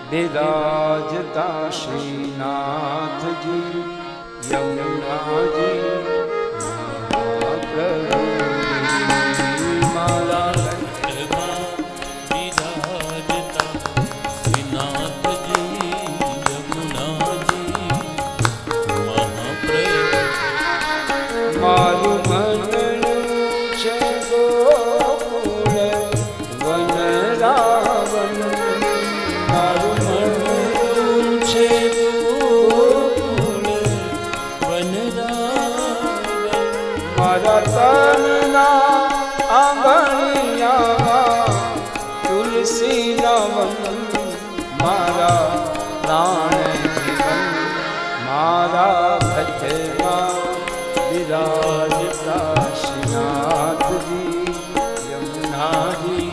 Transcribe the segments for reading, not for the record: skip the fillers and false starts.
बिराजता श्रीनाथ जी यमुना जी महाप्रभु माला विराजता श्रीनाथ जी यमुना जी महाप्रभु मारु मन छे गोकुल वन रावण मारु मन छे गोकुल वन रावण मारा तनना आंगणिया तुलसी नवन मारा प्राण जीवन मारा भजमा विराजता श्रीनाथ जी यमुना जी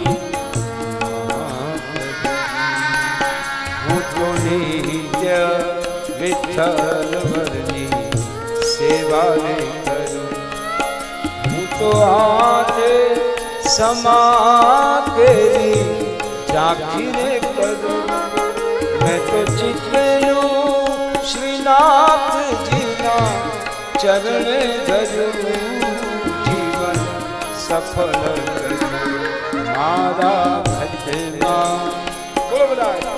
હું તો નિત્ય વિઠ્ઠલ વરની સેવા રે કરું હું તો હાથે સમા કેરી ઝાંખી રે કરું મેં તો ચિત્રેલું શ્રીનાથ જીના ચરણે ધર્યું જીવન સફળ કર્યું મારા ભજમાં બોલો બધા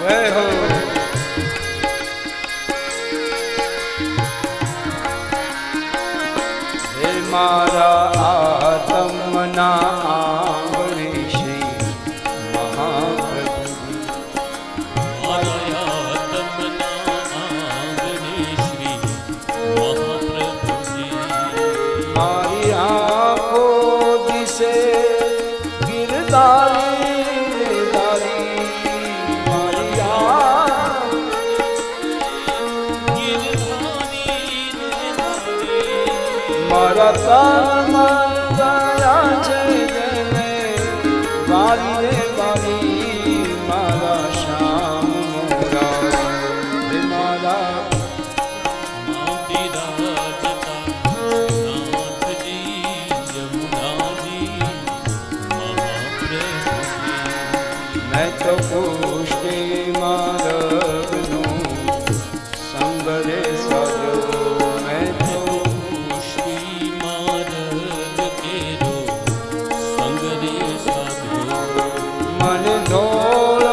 જય હો હે મારા આત્મના આંગણે શ્રી મહાપ્રભુ મારા તમના આંગણે શ્રી મહાપ્રભુજી મારી આંખો દિશે ગિરધારી ગિરધારી મારી આંખ મારા તન મન ગયા છે જેને વાલી રે વાલી મારા શ્યામ મોરા હે મારા વિરાજતા શ્રીનાથજી યમુનાજી મહાપ્રભુજી मैं तो पुष्टि मार्गनु संग रे साधो मैं तो પુષ્ટિ માર્ગ કેરો સંગ રે સાધો मन धोल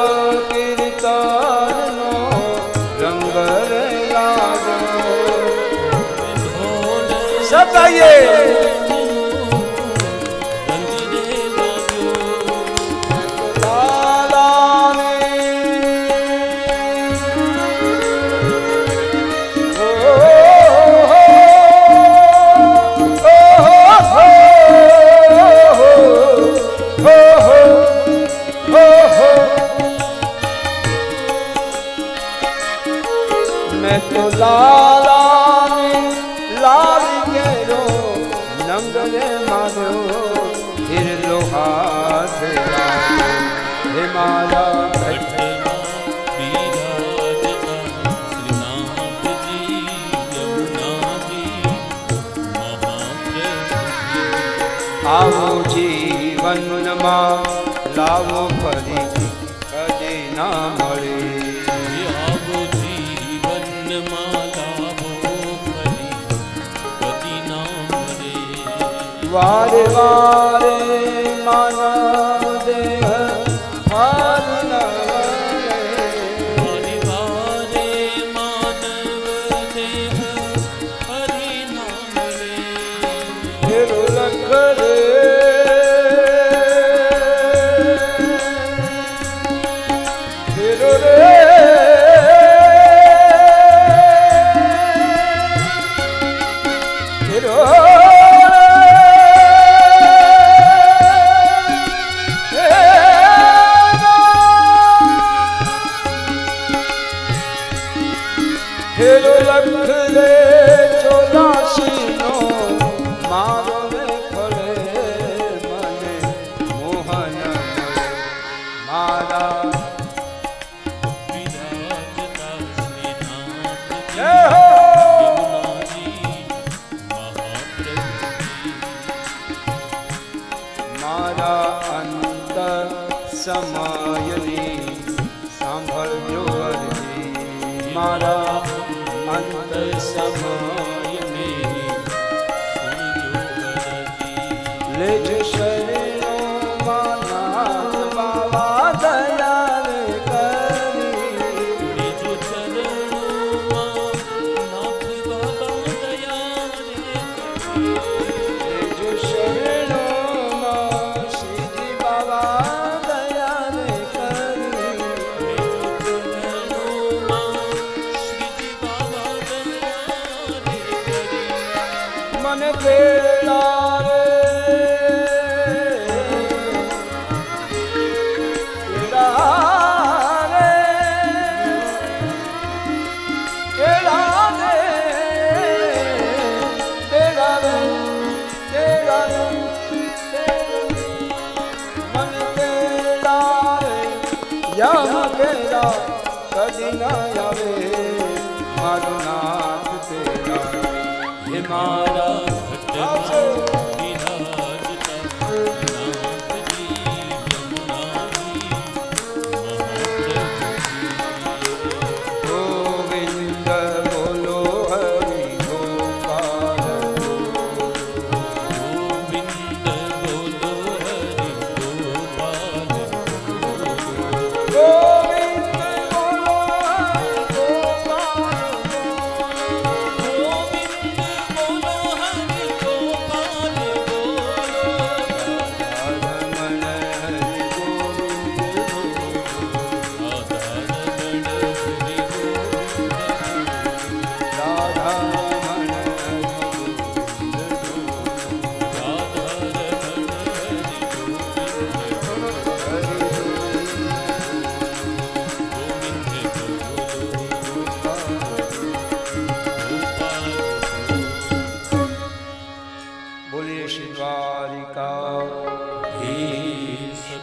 कीर्तनो रंग रे लागो सब गाइए मैं तो लाला लाल गेरो नंग रे मानो फिर लोहा हे माला ભટ્ટમાં વિરાજતા શ્રીનાથજી યમુનાજી મહાપ્રભુજી आवो जीवन मा लावो फरी कदे ना मळे આવો જીવનમાં લાવો ફરી કદી ના મળે वारे वारे मानव देह हार न वळे વારે વારે માનવ દેહ હરિ નામ રે फेरो लख रे फेरो रे फेरो ફેરો લખ રે 84 નો મારો રે ફળે મને મોહન મારા સમયની સાંભળજો અરજી મારા અંત સમયની લેજો શરીરો માના બાબા દયા રે કરી લેજો ચરણોમાં નાથ બાબા દયા રે લેજો શરીરોમાં શ્રીજી બાબા मन केला रे मन केला रे यम केला कदी न आवे मारो नाथ तेरा हे मारा